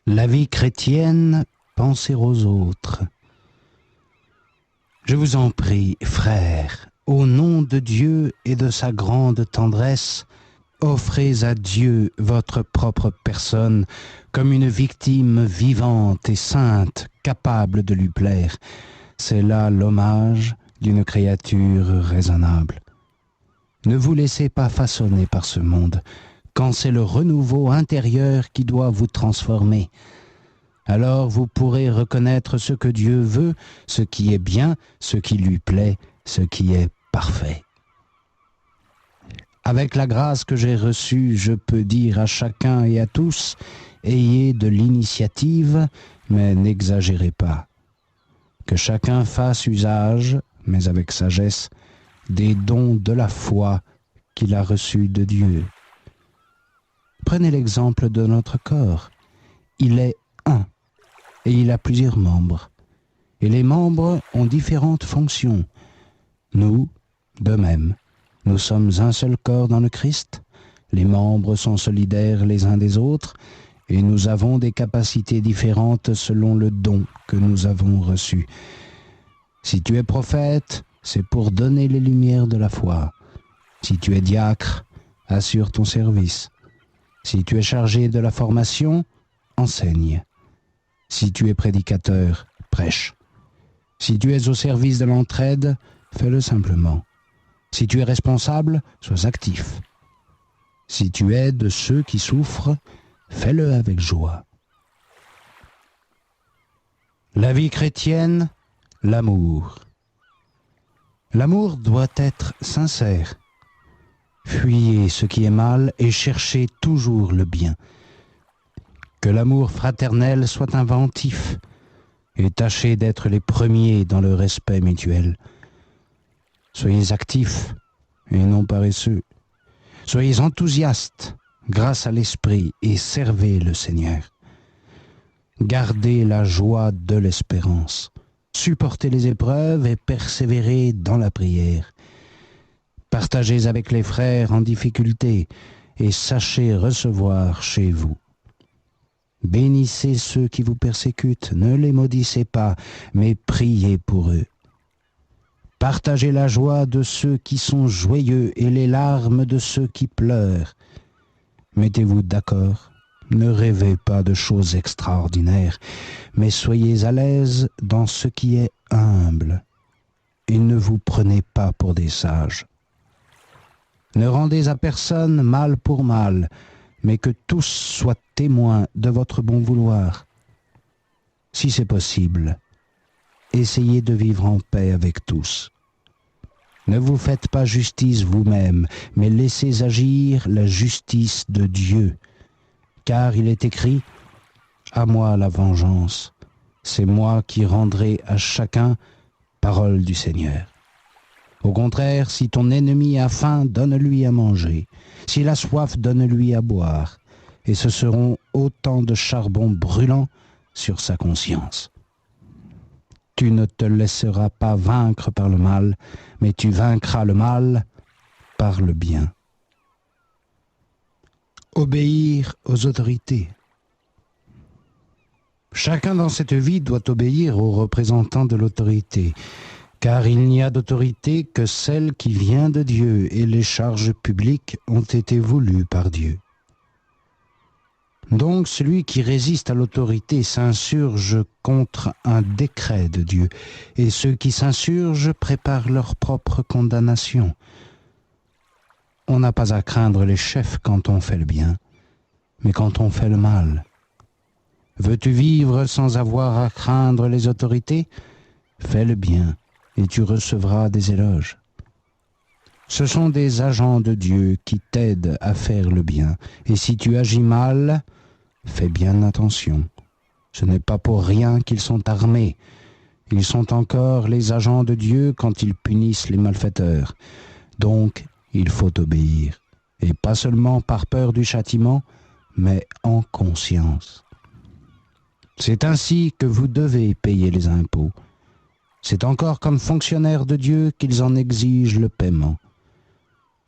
La vie chrétienne, penser aux autres. Je vous en prie, frères, au nom de Dieu et de sa grande tendresse, offrez à Dieu votre propre personne comme une victime vivante et sainte, capable de lui plaire. C'est là l'hommage d'une créature raisonnable. Ne vous laissez pas façonner par ce monde, quand c'est le renouveau intérieur qui doit vous transformer. Alors vous pourrez reconnaître ce que Dieu veut, ce qui est bien, ce qui lui plaît, ce qui est parfait. Avec la grâce que j'ai reçue, je peux dire à chacun et à tous, ayez de l'initiative, mais n'exagérez pas. Que chacun fasse usage, mais avec sagesse, des dons de la foi qu'il a reçus de Dieu. Prenez l'exemple de notre corps. Il est un, et il a plusieurs membres. Et les membres ont différentes fonctions. Nous, de même, nous sommes un seul corps dans le Christ. Les membres sont solidaires les uns des autres, et nous avons des capacités différentes selon le don que nous avons reçu. Si tu es prophète, c'est pour donner les lumières de la foi. Si tu es diacre, assure ton service. Si tu es chargé de la formation, enseigne. Si tu es prédicateur, prêche. Si tu es au service de l'entraide, fais-le simplement. Si tu es responsable, sois actif. Si tu es de ceux qui souffrent, fais-le avec joie. La vie chrétienne, l'amour. L'amour doit être sincère. Fuyez ce qui est mal et cherchez toujours le bien. Que l'amour fraternel soit inventif et tâchez d'être les premiers dans le respect mutuel. Soyez actifs et non paresseux. Soyez enthousiastes grâce à l'Esprit et servez le Seigneur. Gardez la joie de l'espérance. Supportez les épreuves et persévérez dans la prière. Partagez avec les frères en difficulté et sachez recevoir chez vous. Bénissez ceux qui vous persécutent, ne les maudissez pas, mais priez pour eux. Partagez la joie de ceux qui sont joyeux et les larmes de ceux qui pleurent. Mettez-vous d'accord, ne rêvez pas de choses extraordinaires, mais soyez à l'aise dans ce qui est humble, et ne vous prenez pas pour des sages. Ne rendez à personne mal pour mal, mais que tous soient témoins de votre bon vouloir. Si c'est possible, essayez de vivre en paix avec tous. Ne vous faites pas justice vous-même, mais laissez agir la justice de Dieu. Car il est écrit « À moi la vengeance, c'est moi qui rendrai à chacun parole du Seigneur. » Au contraire, si ton ennemi a faim, donne-lui à manger. S'il a soif, donne-lui à boire. Et ce seront autant de charbon brûlant sur sa conscience. Tu ne te laisseras pas vaincre par le mal, mais tu vaincras le mal par le bien. Obéir aux autorités. Chacun dans cette vie doit obéir aux représentants de l'autorité, car il n'y a d'autorité que celle qui vient de Dieu, et les charges publiques ont été voulues par Dieu. Donc celui qui résiste à l'autorité s'insurge contre un décret de Dieu, et ceux qui s'insurgent préparent leur propre condamnation. On n'a pas à craindre les chefs quand on fait le bien, mais quand on fait le mal. Veux-tu vivre sans avoir à craindre les autorités? Fais le bien, et tu recevras des éloges. Ce sont des agents de Dieu qui t'aident à faire le bien, et si tu agis mal, fais bien attention. Ce n'est pas pour rien qu'ils sont armés. Ils sont encore les agents de Dieu quand ils punissent les malfaiteurs. Donc, il faut obéir, et pas seulement par peur du châtiment, mais en conscience. C'est ainsi que vous devez payer les impôts. C'est encore comme fonctionnaires de Dieu qu'ils en exigent le paiement.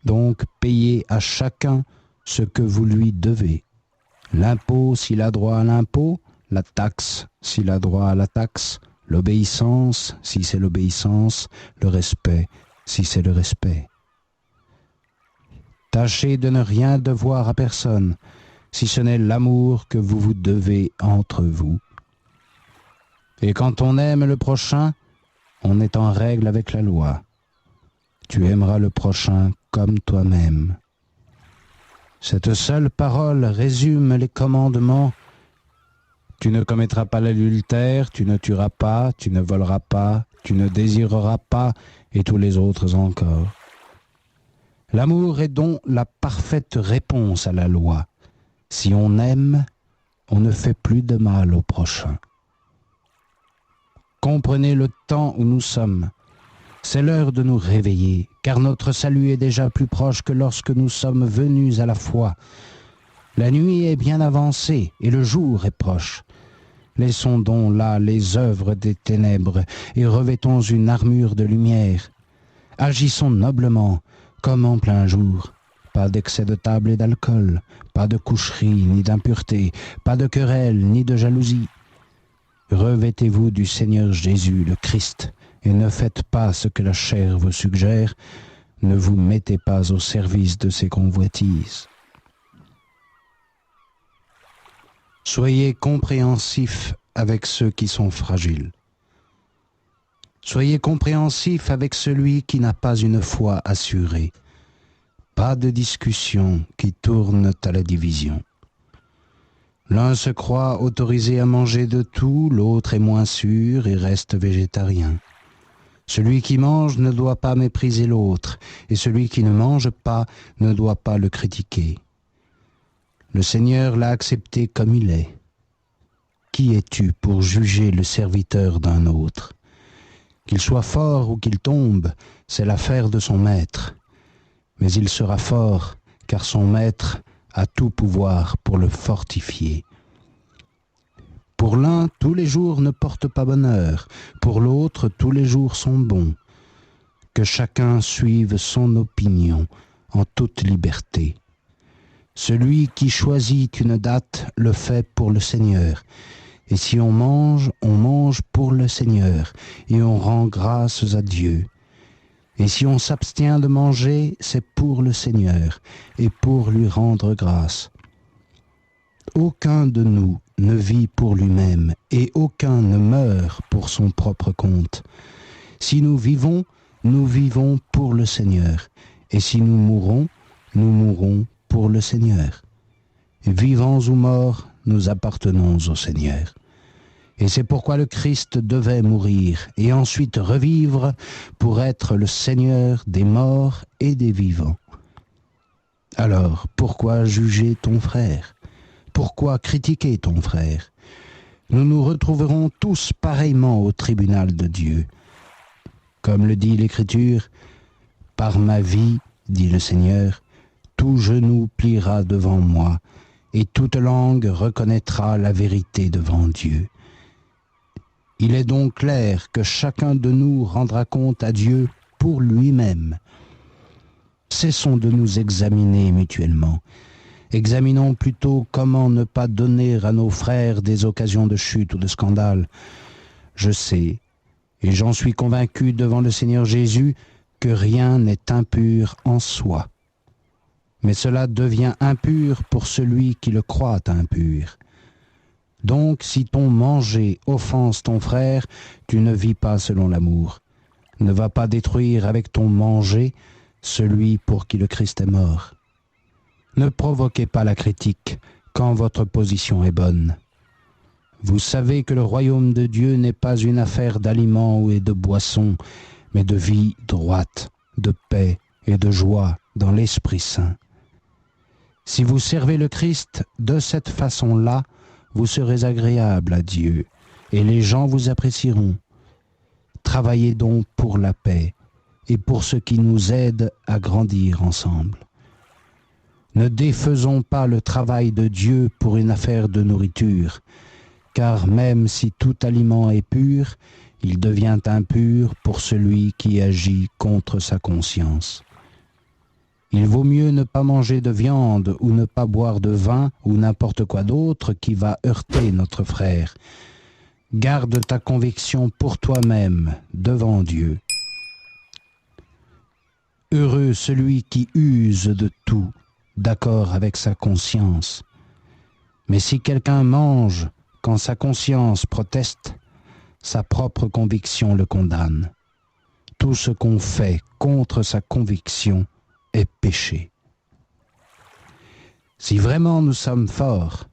Donc, payez à chacun ce que vous lui devez. L'impôt s'il a droit à l'impôt, la taxe s'il a droit à la taxe, l'obéissance si c'est l'obéissance, le respect si c'est le respect. Tâchez de ne rien devoir à personne, si ce n'est l'amour que vous vous devez entre vous. Et quand on aime le prochain, on est en règle avec la loi. Tu aimeras le prochain comme toi-même. Cette seule parole résume les commandements. Tu ne commettras pas l'adultère, tu ne tueras pas, tu ne voleras pas, tu ne désireras pas, et tous les autres encore. L'amour est donc la parfaite réponse à la loi. Si on aime, on ne fait plus de mal au prochain. Comprenez le temps où nous sommes. C'est l'heure de nous réveiller, car notre salut est déjà plus proche que lorsque nous sommes venus à la foi. La nuit est bien avancée et le jour est proche. Laissons donc là les œuvres des ténèbres et revêtons une armure de lumière. Agissons noblement, comme en plein jour. Pas d'excès de table et d'alcool, pas de coucherie ni d'impureté, pas de querelle ni de jalousie. Revêtez-vous du Seigneur Jésus, le Christ, et ne faites pas ce que la chair vous suggère, ne vous mettez pas au service de ses convoitises. Soyez compréhensifs avec ceux qui sont fragiles. Soyez compréhensifs avec celui qui n'a pas une foi assurée. Pas de discussion qui tourne à la division. L'un se croit autorisé à manger de tout, l'autre est moins sûr et reste végétarien. Celui qui mange ne doit pas mépriser l'autre, et celui qui ne mange pas ne doit pas le critiquer. Le Seigneur l'a accepté comme il est. Qui es-tu pour juger le serviteur d'un autre? Qu'il soit fort ou qu'il tombe, c'est l'affaire de son maître. Mais il sera fort, car son maître a tout pouvoir pour le fortifier. Pour l'un, tous les jours ne portent pas bonheur, pour l'autre, tous les jours sont bons. Que chacun suive son opinion en toute liberté. Celui qui choisit une date le fait pour le Seigneur. Et si on mange pour le Seigneur, et on rend grâces à Dieu. Et si on s'abstient de manger, c'est pour le Seigneur, et pour lui rendre grâce. Aucun de nous ne vit pour lui-même, et aucun ne meurt pour son propre compte. Si nous vivons pour le Seigneur, et si nous mourons pour le Seigneur. Vivants ou morts, nous appartenons au Seigneur. Et c'est pourquoi le Christ devait mourir et ensuite revivre pour être le Seigneur des morts et des vivants. Alors, pourquoi juger ton frère? Pourquoi critiquer ton frère? Nous nous retrouverons tous pareillement au tribunal de Dieu. Comme le dit l'Écriture, « Par ma vie, dit le Seigneur, tout genou pliera devant moi, et toute langue reconnaîtra la vérité devant Dieu. » Il est donc clair que chacun de nous rendra compte à Dieu pour lui-même. Cessons de nous examiner mutuellement. Examinons plutôt comment ne pas donner à nos frères des occasions de chute ou de scandale. Je sais, et j'en suis convaincu devant le Seigneur Jésus, que rien n'est impur en soi. Mais cela devient impur pour celui qui le croit impur. Donc, si ton manger offense ton frère, tu ne vis pas selon l'amour. Ne va pas détruire avec ton manger celui pour qui le Christ est mort. Ne provoquez pas la critique quand votre position est bonne. Vous savez que le royaume de Dieu n'est pas une affaire d'aliments et de boissons, mais de vie droite, de paix et de joie dans l'Esprit Saint. Si vous servez le Christ de cette façon-là, vous serez agréable à Dieu, et les gens vous apprécieront. Travaillez donc pour la paix, et pour ce qui nous aide à grandir ensemble. Ne défaisons pas le travail de Dieu pour une affaire de nourriture, car même si tout aliment est pur, il devient impur pour celui qui agit contre sa conscience. Il vaut mieux ne pas manger de viande ou ne pas boire de vin ou n'importe quoi d'autre qui va heurter notre frère. Garde ta conviction pour toi-même devant Dieu. Heureux celui qui use de tout, d'accord avec sa conscience. Mais si quelqu'un mange quand sa conscience proteste, sa propre conviction le condamne. Tout ce qu'on fait contre sa conviction est péché. Si vraiment nous sommes forts,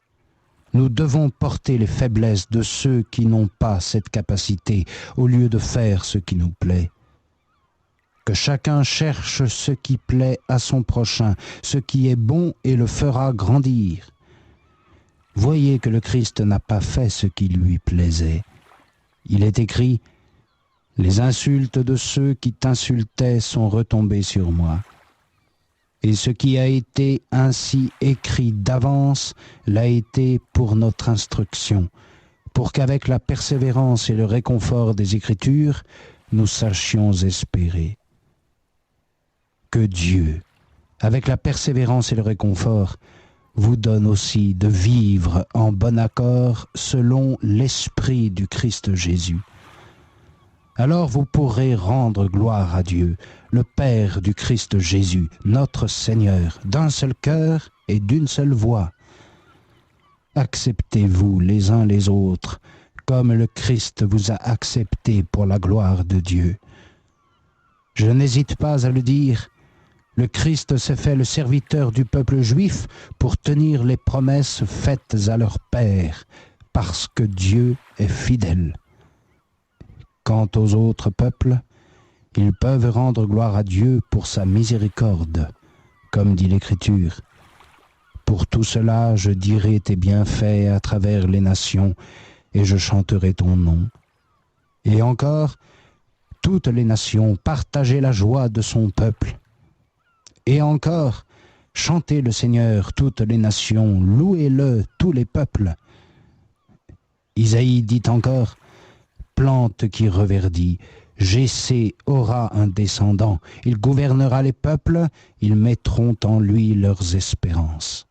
nous devons porter les faiblesses de ceux qui n'ont pas cette capacité au lieu de faire ce qui nous plaît. Que chacun cherche ce qui plaît à son prochain, ce qui est bon et le fera grandir. Voyez que le Christ n'a pas fait ce qui lui plaisait. Il est écrit « Les insultes de ceux qui t'insultaient sont retombées sur moi. » Et ce qui a été ainsi écrit d'avance l'a été pour notre instruction, pour qu'avec la persévérance et le réconfort des Écritures, nous sachions espérer. Que Dieu, avec la persévérance et le réconfort, vous donne aussi de vivre en bon accord selon l'Esprit du Christ Jésus. Alors vous pourrez rendre gloire à Dieu, le Père du Christ Jésus, notre Seigneur, d'un seul cœur et d'une seule voix. Acceptez-vous les uns les autres, comme le Christ vous a accepté pour la gloire de Dieu. Je n'hésite pas à le dire, le Christ s'est fait le serviteur du peuple juif pour tenir les promesses faites à leur Père, parce que Dieu est fidèle. Quant aux autres peuples, ils peuvent rendre gloire à Dieu pour sa miséricorde, comme dit l'Écriture. Pour tout cela, je dirai tes bienfaits à travers les nations, et je chanterai ton nom. Et encore, toutes les nations partageaient la joie de son peuple. Et encore, chantez le Seigneur, toutes les nations, louez-le, tous les peuples. Isaïe dit encore, plante qui reverdit, Jessé aura un descendant, il gouvernera les peuples, ils mettront en lui leurs espérances.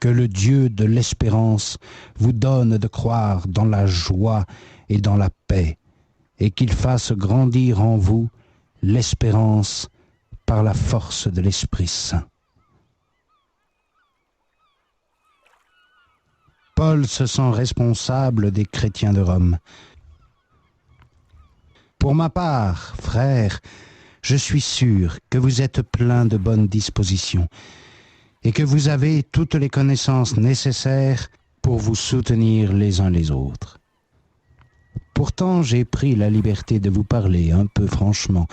Que le Dieu de l'espérance vous donne de croire dans la joie et dans la paix, et qu'il fasse grandir en vous l'espérance par la force de l'Esprit Saint. Paul se sent responsable des chrétiens de Rome. Pour ma part, frères, je suis sûr que vous êtes pleins de bonnes dispositions et que vous avez toutes les connaissances nécessaires pour vous soutenir les uns les autres. Pourtant, j'ai pris la liberté de vous parler un peu franchement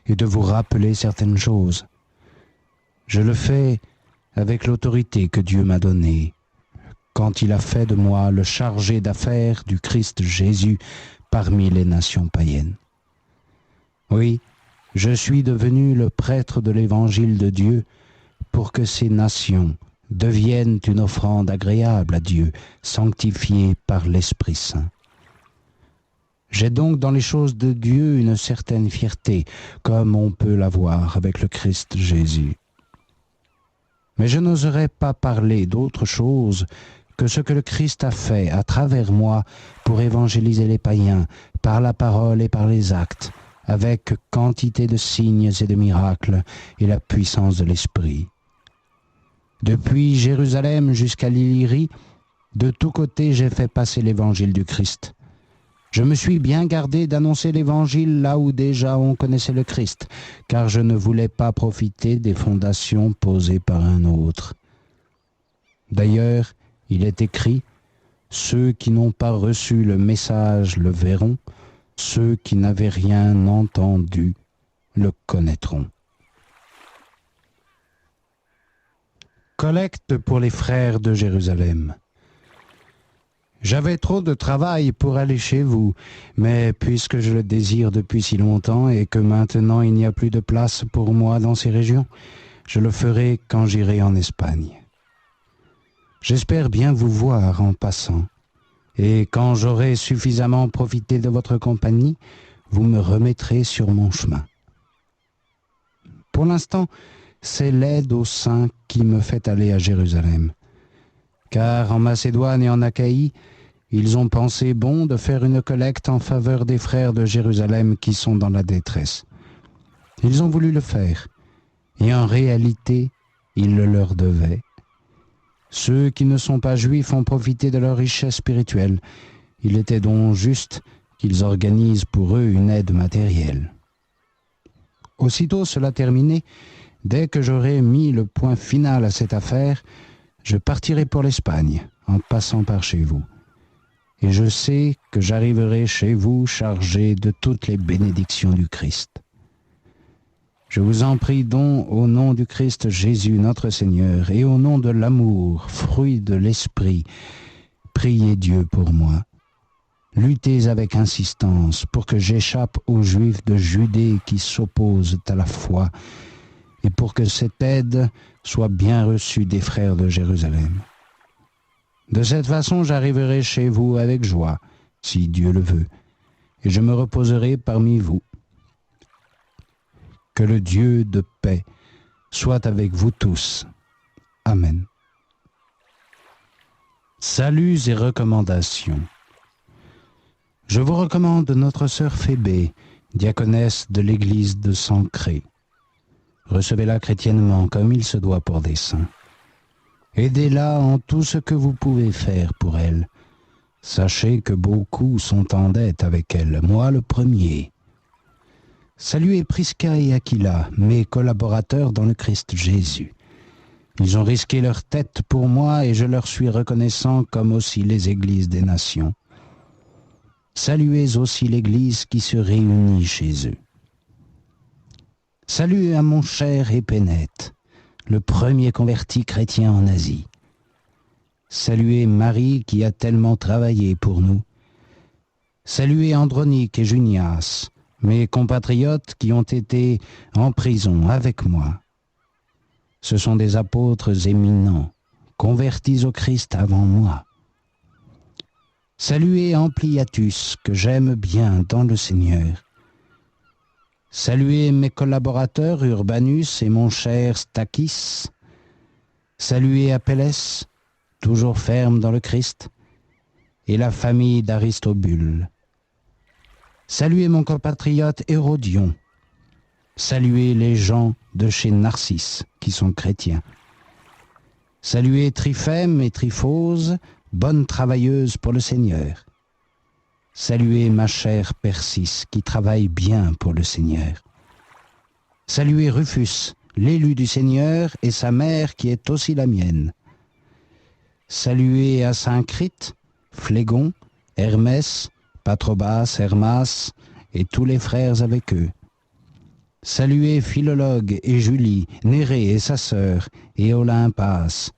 et de vous rappeler certaines choses. Je le fais avec l'autorité que Dieu m'a donnée, quand il a fait de moi le chargé d'affaires du Christ Jésus parmi les nations païennes. Oui, je suis devenu le prêtre de l'Évangile de Dieu pour que ces nations deviennent une offrande agréable à Dieu, sanctifiée par l'Esprit Saint. J'ai donc dans les choses de Dieu une certaine fierté, comme on peut l'avoir avec le Christ Jésus. Mais je n'oserais pas parler d'autre chose que ce que le Christ a fait à travers moi pour évangéliser les païens, par la parole et par les actes, avec quantité de signes et de miracles et la puissance de l'Esprit. Depuis Jérusalem jusqu'à l'Illyrie, de tous côtés j'ai fait passer l'évangile du Christ. Je me suis bien gardé d'annoncer l'évangile là où déjà on connaissait le Christ, car je ne voulais pas profiter des fondations posées par un autre. D'ailleurs, il est écrit, « Ceux qui n'ont pas reçu le message le verront, ceux qui n'avaient rien entendu le connaîtront. » Collecte pour les frères de Jérusalem. J'avais trop de travail pour aller chez vous, mais puisque je le désire depuis si longtemps et que maintenant il n'y a plus de place pour moi dans ces régions, je le ferai quand j'irai en Espagne. J'espère bien vous voir en passant, et quand j'aurai suffisamment profité de votre compagnie, vous me remettrez sur mon chemin. Pour l'instant, c'est l'aide aux saints qui me fait aller à Jérusalem. Car en Macédoine et en Achaïe, ils ont pensé bon de faire une collecte en faveur des frères de Jérusalem qui sont dans la détresse. Ils ont voulu le faire, et en réalité, ils le leur devaient. Ceux qui ne sont pas juifs ont profité de leur richesse spirituelle. Il était donc juste qu'ils organisent pour eux une aide matérielle. Aussitôt cela terminé, dès que j'aurai mis le point final à cette affaire, je partirai pour l'Espagne, en passant par chez vous. Et je sais que j'arriverai chez vous chargé de toutes les bénédictions du Christ. Je vous en prie donc au nom du Christ Jésus notre Seigneur et au nom de l'amour, fruit de l'Esprit, priez Dieu pour moi. Luttez avec insistance pour que j'échappe aux Juifs de Judée qui s'opposent à la foi et pour que cette aide soit bien reçue des frères de Jérusalem. De cette façon, j'arriverai chez vous avec joie, si Dieu le veut, et je me reposerai parmi vous. Que le Dieu de paix soit avec vous tous. Amen. Saluts et recommandations. Je vous recommande notre sœur Phébé, diaconesse de l'église de Sancré. Recevez-la chrétiennement comme il se doit pour des saints. Aidez-la en tout ce que vous pouvez faire pour elle. Sachez que beaucoup sont en dette avec elle, moi le premier. Saluez Prisca et Aquila, mes collaborateurs dans le Christ Jésus. Ils ont risqué leur tête pour moi et je leur suis reconnaissant comme aussi les églises des nations. Saluez aussi l'église qui se réunit chez eux. Salut à mon cher Épénète, le premier converti chrétien en Asie. Saluez Marie qui a tellement travaillé pour nous. Saluez Andronique et Junias, mes compatriotes qui ont été en prison avec moi. Ce sont des apôtres éminents, convertis au Christ avant moi. Saluez Ampliatus, que j'aime bien dans le Seigneur. Saluez mes collaborateurs Urbanus et mon cher Stachys. Saluez Apelles, toujours ferme dans le Christ, et la famille d'Aristobule. Saluez mon compatriote Hérodion. Saluez les gens de chez Narcisse, qui sont chrétiens. Saluez Tryphème et Tryphose, bonnes travailleuses pour le Seigneur. Saluez ma chère Persis, qui travaille bien pour le Seigneur. Saluez Rufus, l'élu du Seigneur, et sa mère, qui est aussi la mienne. Saluez Asyncrite, Phlégon, Hermès, Patrobas, Hermas, et tous les frères avec eux. Saluez Philologue et Julie, Nérée et sa sœur, et Olympas,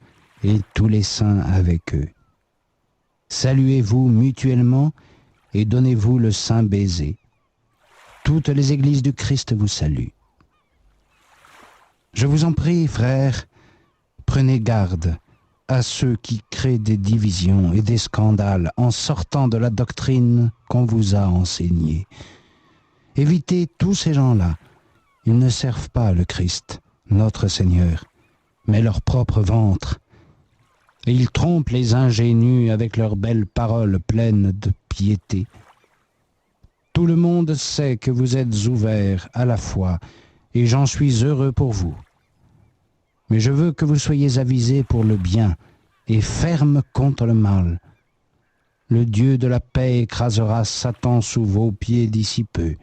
et tous les saints avec eux. Saluez-vous mutuellement et donnez-vous le saint baiser. Toutes les églises du Christ vous saluent. Je vous en prie, frères, prenez garde à ceux qui créent des divisions et des scandales en sortant de la doctrine qu'on vous a enseignée. Évitez tous ces gens-là. Ils ne servent pas le Christ, notre Seigneur, mais leur propre ventre. Et ils trompent les ingénus avec leurs belles paroles pleines de piété. Tout le monde sait que vous êtes ouverts à la foi, et j'en suis heureux pour vous. Mais je veux que vous soyez avisés pour le bien et fermes contre le mal. Le Dieu de la paix écrasera Satan sous vos pieds d'ici peu.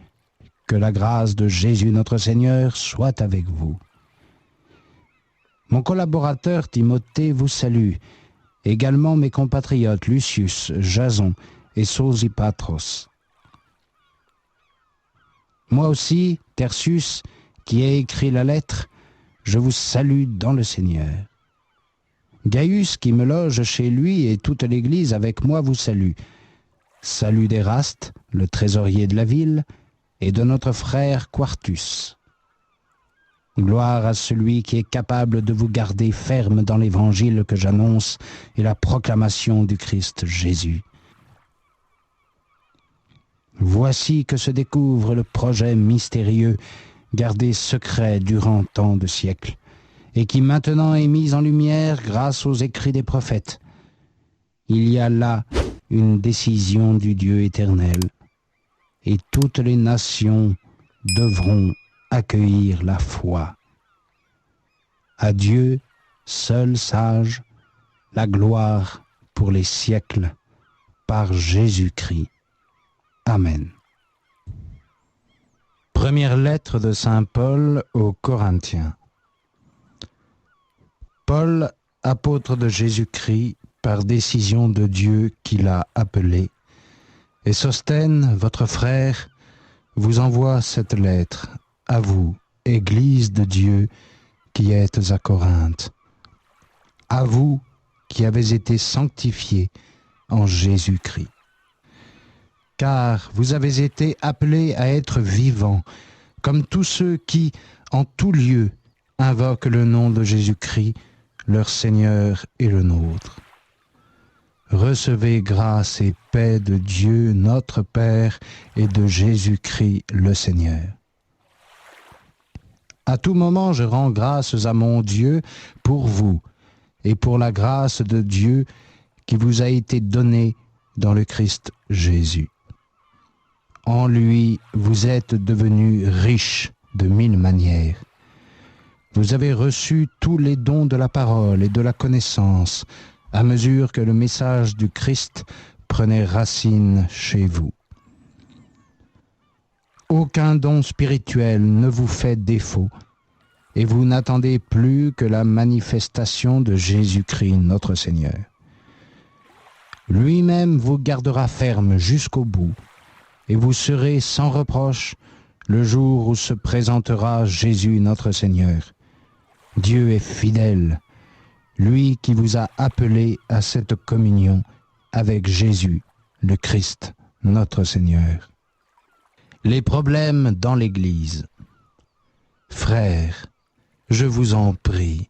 Que la grâce de Jésus notre Seigneur soit avec vous. Mon collaborateur Timothée vous salue, également mes compatriotes Lucius, Jason et Sosipatros. Moi aussi, Tertius, qui ai écrit la lettre, je vous salue dans le Seigneur. Gaius, qui me loge chez lui, et toute l'Église avec moi vous salue. Salut d'Éraste, le trésorier de la ville, et de notre frère Quartus. Gloire à celui qui est capable de vous garder ferme dans l'évangile que j'annonce et la proclamation du Christ Jésus. Voici que se découvre le projet mystérieux gardé secret durant tant de siècles, et qui maintenant est mise en lumière grâce aux écrits des prophètes. Il y a là une décision du Dieu éternel, et toutes les nations devront accueillir la foi. À Dieu, seul sage, la gloire pour les siècles, par Jésus-Christ. Amen. Première lettre de saint Paul aux Corinthiens. Paul, apôtre de Jésus-Christ, par décision de Dieu qui l'a appelé, et Sosthène, votre frère, vous envoie cette lettre, à vous, Église de Dieu, qui êtes à Corinthe, à vous qui avez été sanctifiés en Jésus-Christ. Car vous avez été appelés à être vivants, comme tous ceux qui, en tout lieu, invoquent le nom de Jésus-Christ, leur Seigneur et le nôtre. Recevez grâce et paix de Dieu notre Père et de Jésus-Christ le Seigneur. À tout moment, je rends grâces à mon Dieu pour vous et pour la grâce de Dieu qui vous a été donnée dans le Christ Jésus. En lui, vous êtes devenus riches de 1000 manières. Vous avez reçu tous les dons de la parole et de la connaissance, à mesure que le message du Christ prenait racine chez vous. Aucun don spirituel ne vous fait défaut, et vous n'attendez plus que la manifestation de Jésus-Christ notre Seigneur. Lui-même vous gardera ferme jusqu'au bout, et vous serez sans reproche le jour où se présentera Jésus notre Seigneur. Dieu est fidèle, lui qui vous a appelé à cette communion avec Jésus, le Christ, notre Seigneur. Les problèmes dans l'Église. Frères, je vous en prie,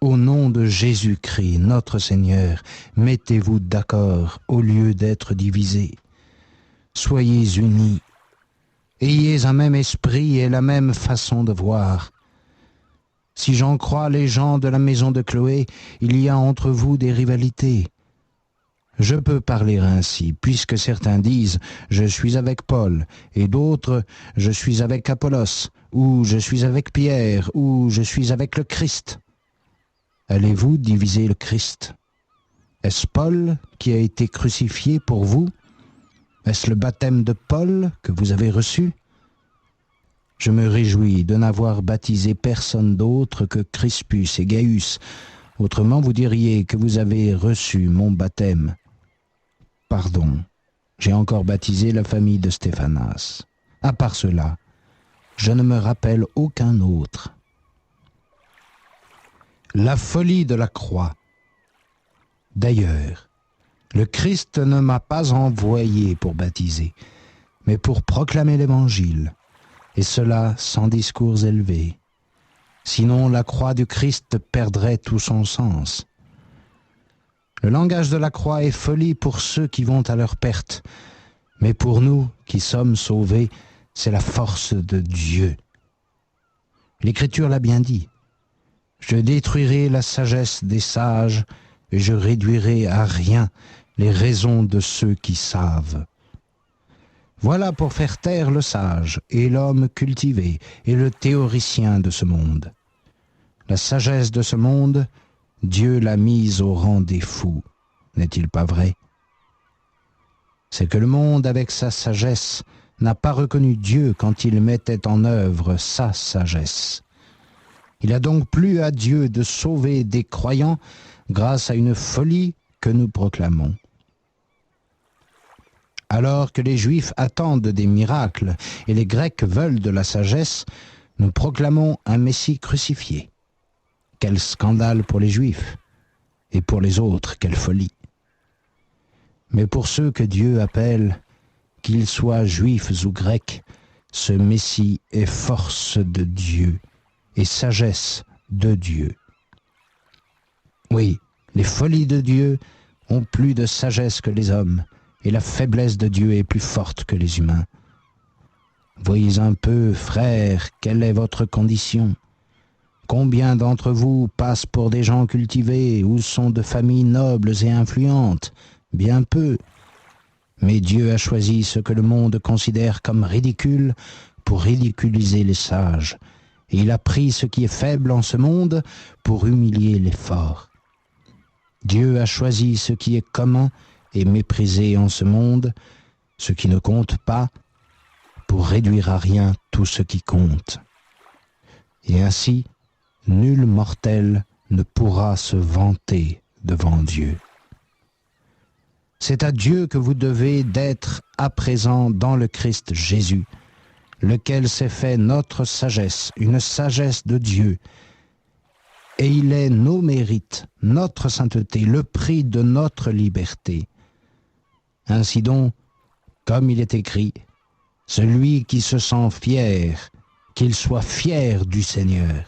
au nom de Jésus-Christ, notre Seigneur, mettez-vous d'accord au lieu d'être divisés. Soyez unis, ayez un même esprit et la même façon de voir. Si j'en crois les gens de la maison de Chloé, il y a entre vous des rivalités. Je peux parler ainsi, puisque certains disent « je suis avec Paul » et d'autres « je suis avec Apollos » ou « je suis avec Pierre » ou « je suis avec le Christ ». Allez-vous diviser le Christ? Est-ce Paul qui a été crucifié pour vous? Est-ce le baptême de Paul que vous avez reçu? Je me réjouis de n'avoir baptisé personne d'autre que Crispus et Gaius. Autrement, vous diriez que vous avez reçu mon baptême. Pardon, j'ai encore baptisé la famille de Stéphanas. À part cela, je ne me rappelle aucun autre. La folie de la croix. D'ailleurs, le Christ ne m'a pas envoyé pour baptiser, mais pour proclamer l'Évangile, et cela sans discours élevés. Sinon, la croix du Christ perdrait tout son sens. Le langage de la croix est folie pour ceux qui vont à leur perte, mais pour nous qui sommes sauvés, c'est la force de Dieu. L'Écriture l'a bien dit. Je détruirai la sagesse des sages et je réduirai à rien les raisons de ceux qui savent. Voilà pour faire taire le sage et l'homme cultivé et le théoricien de ce monde. La sagesse de ce monde, Dieu l'a mise au rang des fous, n'est-il pas vrai? C'est que le monde, avec sa sagesse, n'a pas reconnu Dieu quand il mettait en œuvre sa sagesse. Il a donc plu à Dieu de sauver des croyants grâce à une folie que nous proclamons. Alors que les Juifs attendent des miracles et les Grecs veulent de la sagesse, nous proclamons un Messie crucifié. Quel scandale pour les Juifs, et pour les autres, quelle folie. Mais pour ceux que Dieu appelle, qu'ils soient Juifs ou Grecs, ce Messie est force de Dieu et sagesse de Dieu. Oui, les folies de Dieu ont plus de sagesse que les hommes, et la faiblesse de Dieu est plus forte que les humains. Voyez un peu, frères, quelle est votre condition. Combien d'entre vous passent pour des gens cultivés ou sont de familles nobles et influentes? Bien peu. Mais Dieu a choisi ce que le monde considère comme ridicule pour ridiculiser les sages. Et il a pris ce qui est faible en ce monde pour humilier les forts. Dieu a choisi ce qui est commun et méprisé en ce monde, ce qui ne compte pas, pour réduire à rien tout ce qui compte. Et ainsi, nul mortel ne pourra se vanter devant Dieu. C'est à Dieu que vous devez d'être à présent dans le Christ Jésus, lequel s'est fait notre sagesse, une sagesse de Dieu, et il est nos mérites, notre sainteté, le prix de notre liberté. Ainsi donc, comme il est écrit, celui qui se sent fier, qu'il soit fier du Seigneur.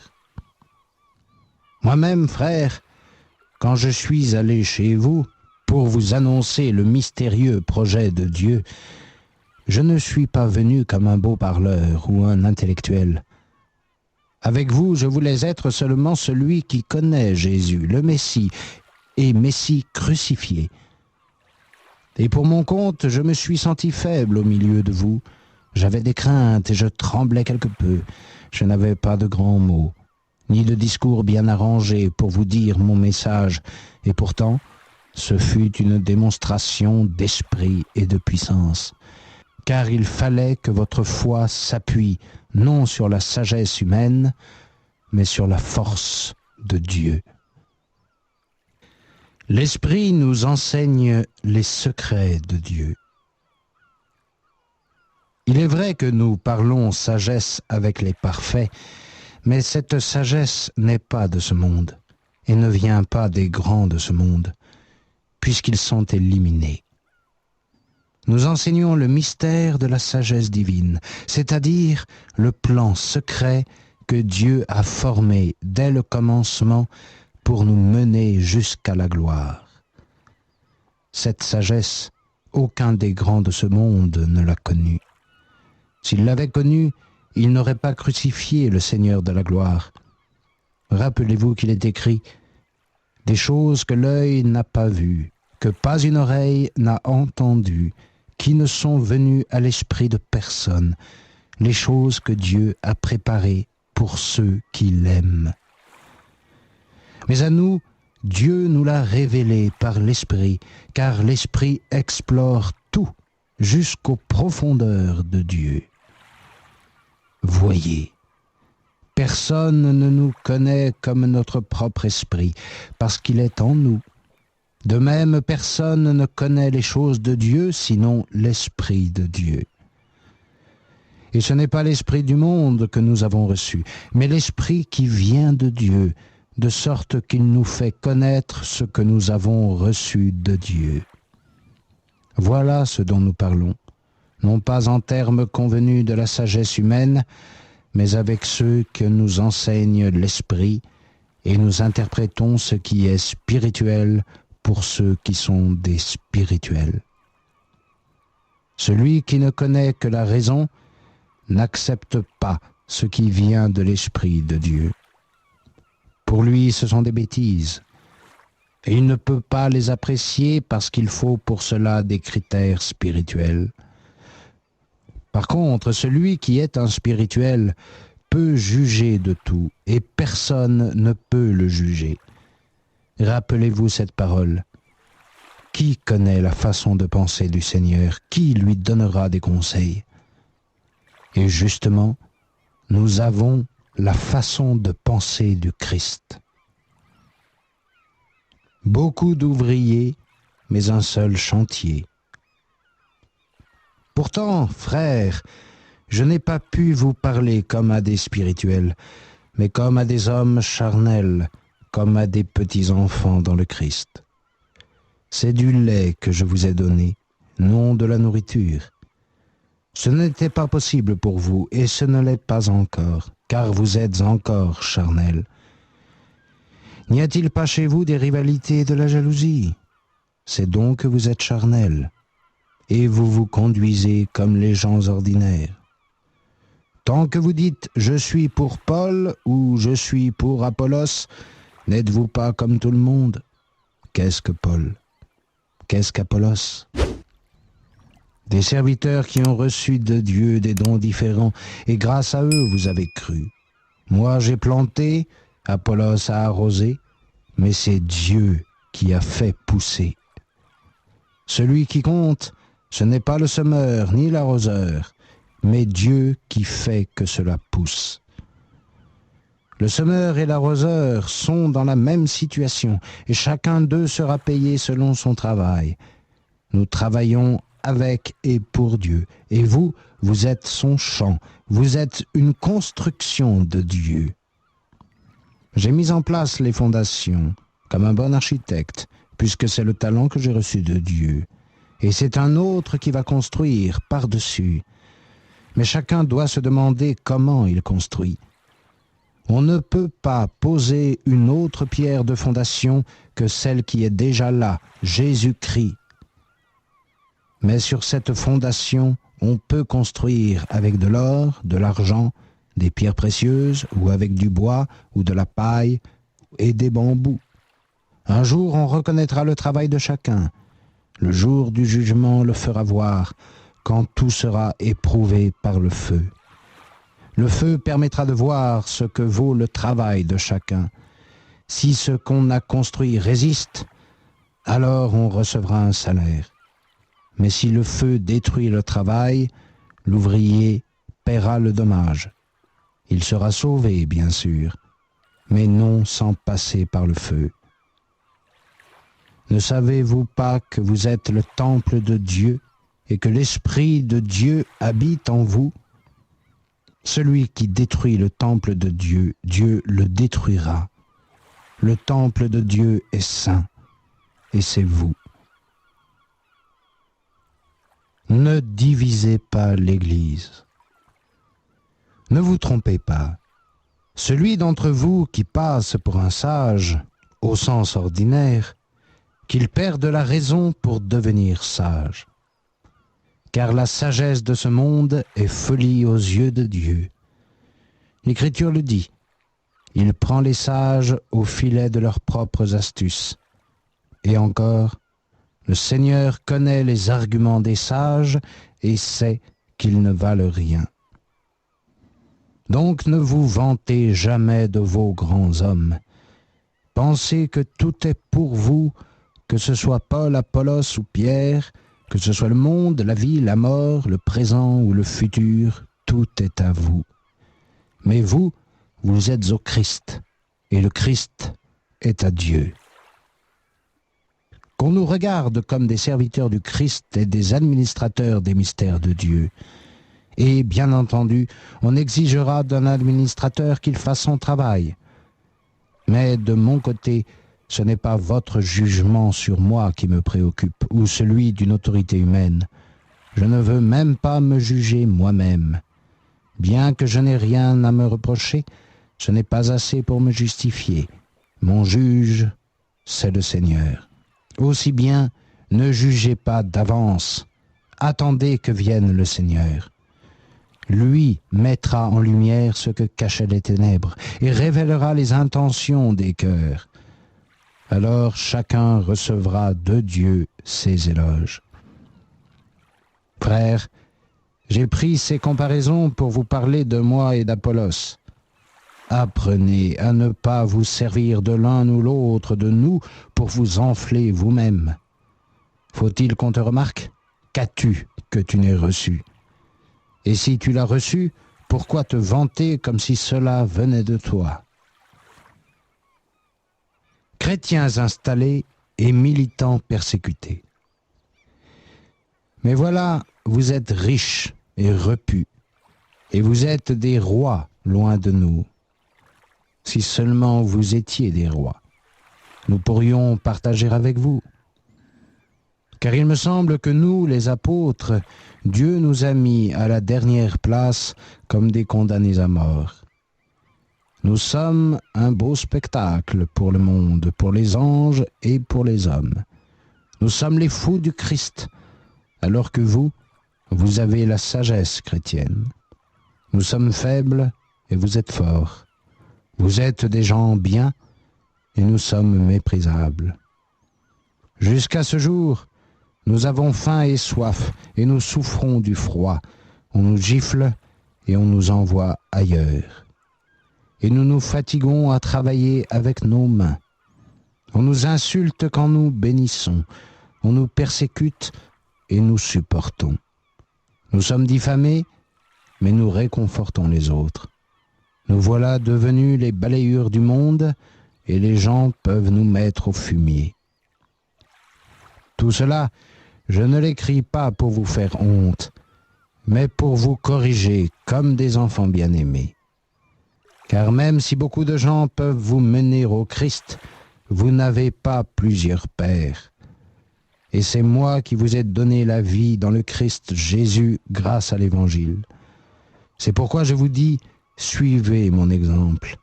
Moi-même, frère, quand je suis allé chez vous pour vous annoncer le mystérieux projet de Dieu, je ne suis pas venu comme un beau parleur ou un intellectuel. Avec vous, je voulais être seulement celui qui connaît Jésus, le Messie, et Messie crucifié. Et pour mon compte, je me suis senti faible au milieu de vous. J'avais des craintes et je tremblais quelque peu. Je n'avais pas de grands mots, ni de discours bien arrangés pour vous dire mon message. Et pourtant, ce fut une démonstration d'esprit et de puissance. Car il fallait que votre foi s'appuie non sur la sagesse humaine, mais sur la force de Dieu. L'Esprit nous enseigne les secrets de Dieu. Il est vrai que nous parlons sagesse avec les parfaits, mais cette sagesse n'est pas de ce monde et ne vient pas des grands de ce monde, puisqu'ils sont éliminés. Nous enseignons le mystère de la sagesse divine, c'est-à-dire le plan secret que Dieu a formé dès le commencement pour nous mener jusqu'à la gloire. Cette sagesse, aucun des grands de ce monde ne l'a connue. S'il l'avait connue, il n'aurait pas crucifié le Seigneur de la gloire. Rappelez-vous qu'il est écrit « Des choses que l'œil n'a pas vues, que pas une oreille n'a entendues, qui ne sont venues à l'esprit de personne, les choses que Dieu a préparées pour ceux qui l'aiment. » Mais à nous, Dieu nous l'a révélé par l'Esprit, car l'Esprit explore tout jusqu'aux profondeurs de Dieu. Voyez, personne ne nous connaît comme notre propre esprit, parce qu'il est en nous. De même, personne ne connaît les choses de Dieu, sinon l'Esprit de Dieu. Et ce n'est pas l'Esprit du monde que nous avons reçu, mais l'Esprit qui vient de Dieu, de sorte qu'il nous fait connaître ce que nous avons reçu de Dieu. Voilà ce dont nous parlons, non pas en termes convenus de la sagesse humaine, mais avec ceux que nous enseigne l'Esprit, et nous interprétons ce qui est spirituel pour ceux qui sont des spirituels. Celui qui ne connaît que la raison n'accepte pas ce qui vient de l'Esprit de Dieu. Pour lui, ce sont des bêtises, et il ne peut pas les apprécier parce qu'il faut pour cela des critères spirituels. Par contre, celui qui est un spirituel peut juger de tout, et personne ne peut le juger. Rappelez-vous cette parole. Qui connaît la façon de penser du Seigneur? Qui lui donnera des conseils? Et justement, nous avons la façon de penser du Christ. Beaucoup d'ouvriers, mais un seul chantier. Pourtant, frères, je n'ai pas pu vous parler comme à des spirituels, mais comme à des hommes charnels, comme à des petits enfants dans le Christ. C'est du lait que je vous ai donné, non de la nourriture. Ce n'était pas possible pour vous, et ce ne l'est pas encore, car vous êtes encore charnels. N'y a-t-il pas chez vous des rivalités et de la jalousie? C'est donc que vous êtes charnels, et vous vous conduisez comme les gens ordinaires. Tant que vous dites « je suis pour Paul » ou « je suis pour Apollos », n'êtes-vous pas comme tout le monde? Qu'est-ce que Paul? Qu'est-ce qu'Apollos? Des serviteurs qui ont reçu de Dieu des dons différents, et grâce à eux vous avez cru. Moi j'ai planté, Apollos a arrosé, mais c'est Dieu qui a fait pousser. Celui qui compte, ce n'est pas le semeur ni l'arroseur, mais Dieu qui fait que cela pousse. Le semeur et l'arroseur sont dans la même situation, et chacun d'eux sera payé selon son travail. Nous travaillons avec et pour Dieu, et vous, vous êtes son champ, vous êtes une construction de Dieu. J'ai mis en place les fondations, comme un bon architecte, puisque c'est le talent que j'ai reçu de Dieu. Et c'est un autre qui va construire par-dessus. Mais chacun doit se demander comment il construit. On ne peut pas poser une autre pierre de fondation que celle qui est déjà là, Jésus-Christ. Mais sur cette fondation, on peut construire avec de l'or, de l'argent, des pierres précieuses, ou avec du bois, ou de la paille, et des bambous. Un jour, on reconnaîtra le travail de chacun. Le jour du jugement le fera voir, quand tout sera éprouvé par le feu. Le feu permettra de voir ce que vaut le travail de chacun. Si ce qu'on a construit résiste, alors on recevra un salaire. Mais si le feu détruit le travail, l'ouvrier paiera le dommage. Il sera sauvé, bien sûr, mais non sans passer par le feu. Ne savez-vous pas que vous êtes le temple de Dieu et que l'Esprit de Dieu habite en vous? Celui qui détruit le temple de Dieu, Dieu le détruira. Le temple de Dieu est saint, et c'est vous. Ne divisez pas l'Église. Ne vous trompez pas. Celui d'entre vous qui passe pour un sage, au sens ordinaire, qu'il perde la raison pour devenir sage. Car la sagesse de ce monde est folie aux yeux de Dieu. L'Écriture le dit, il prend les sages au filet de leurs propres astuces. Et encore, le Seigneur connaît les arguments des sages et sait qu'ils ne valent rien. Donc ne vous vantez jamais de vos grands hommes. Pensez que tout est pour vous, que ce soit Paul, Apollos ou Pierre, que ce soit le monde, la vie, la mort, le présent ou le futur, tout est à vous. Mais vous, vous êtes au Christ, et le Christ est à Dieu. Qu'on nous regarde comme des serviteurs du Christ et des administrateurs des mystères de Dieu. Et, bien entendu, on exigera d'un administrateur qu'il fasse son travail. Mais de mon côté, ce n'est pas votre jugement sur moi qui me préoccupe, ou celui d'une autorité humaine. Je ne veux même pas me juger moi-même. Bien que je n'ai rien à me reprocher, ce n'est pas assez pour me justifier. Mon juge, c'est le Seigneur. Aussi bien, ne jugez pas d'avance. Attendez que vienne le Seigneur. Lui mettra en lumière ce que cachaient les ténèbres et révélera les intentions des cœurs. Alors chacun recevra de Dieu ses éloges. Frères, j'ai pris ces comparaisons pour vous parler de moi et d'Apollos. Apprenez à ne pas vous servir de l'un ou l'autre de nous pour vous enfler vous-même. Faut-il qu'on te remarque? Qu'as-tu que tu n'aies reçu? Et si tu l'as reçu, pourquoi te vanter comme si cela venait de toi? Chrétiens installés et militants persécutés. Mais voilà, vous êtes riches et repus, et vous êtes des rois loin de nous. Si seulement vous étiez des rois, nous pourrions partager avec vous. Car il me semble que nous, les apôtres, Dieu nous a mis à la dernière place comme des condamnés à mort. Nous sommes un beau spectacle pour le monde, pour les anges et pour les hommes. Nous sommes les fous du Christ, alors que vous, vous avez la sagesse chrétienne. Nous sommes faibles et vous êtes forts. Vous êtes des gens bien et nous sommes méprisables. Jusqu'à ce jour, nous avons faim et soif et nous souffrons du froid. On nous gifle et on nous envoie ailleurs. Et nous nous fatiguons à travailler avec nos mains. On nous insulte quand nous bénissons. On nous persécute et nous supportons. Nous sommes diffamés, mais nous réconfortons les autres. Nous voilà devenus les balayeurs du monde et les gens peuvent nous mettre au fumier. Tout cela, je ne l'écris pas pour vous faire honte, mais pour vous corriger comme des enfants bien-aimés. Car même si beaucoup de gens peuvent vous mener au Christ, vous n'avez pas plusieurs pères. Et c'est moi qui vous ai donné la vie dans le Christ Jésus grâce à l'Évangile. C'est pourquoi je vous dis, suivez mon exemple.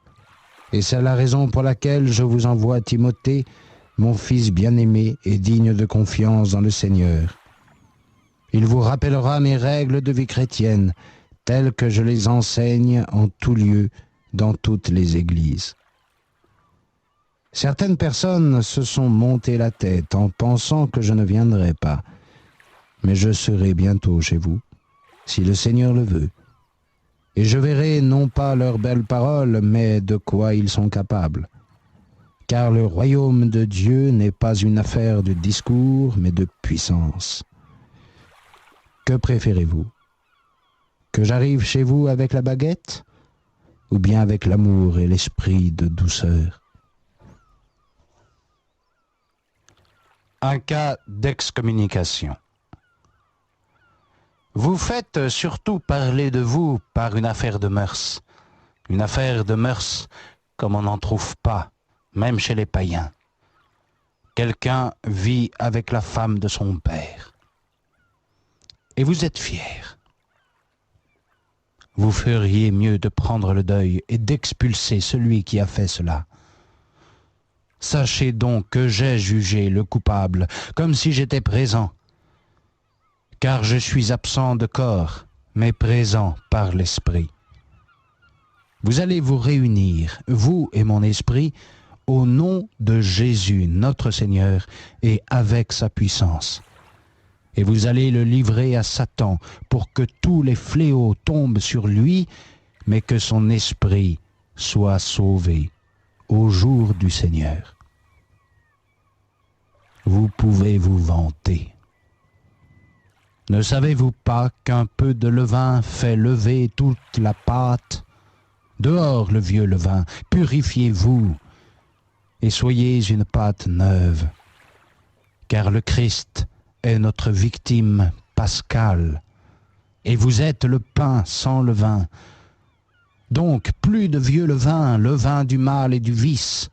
Et c'est la raison pour laquelle je vous envoie Timothée, mon fils bien-aimé et digne de confiance dans le Seigneur. Il vous rappellera mes règles de vie chrétienne, telles que je les enseigne en tout lieu, dans toutes les églises. Certaines personnes se sont montées la tête en pensant que je ne viendrai pas, mais je serai bientôt chez vous, si le Seigneur le veut. Et je verrai non pas leurs belles paroles, mais de quoi ils sont capables. Car le royaume de Dieu n'est pas une affaire de discours, mais de puissance. Que préférez-vous? Que j'arrive chez vous avec la baguette, ou bien avec l'amour et l'esprit de douceur? Un cas d'excommunication. Vous faites surtout parler de vous par une affaire de mœurs. Une affaire de mœurs comme on n'en trouve pas, même chez les païens. Quelqu'un vit avec la femme de son père. Et vous êtes fiers. Vous feriez mieux de prendre le deuil et d'expulser celui qui a fait cela. Sachez donc que j'ai jugé le coupable, comme si j'étais présent. Car je suis absent de corps, mais présent par l'esprit. Vous allez vous réunir, vous et mon esprit, au nom de Jésus, notre Seigneur, et avec sa puissance. Et vous allez le livrer à Satan pour que tous les fléaux tombent sur lui, mais que son esprit soit sauvé au jour du Seigneur. Vous pouvez vous vanter. Ne savez-vous pas qu'un peu de levain fait lever toute la pâte? Dehors le vieux levain, purifiez-vous et soyez une pâte neuve, car le Christ est notre victime pascale, et vous êtes le pain sans levain. Donc plus de vieux levain, levain du mal et du vice,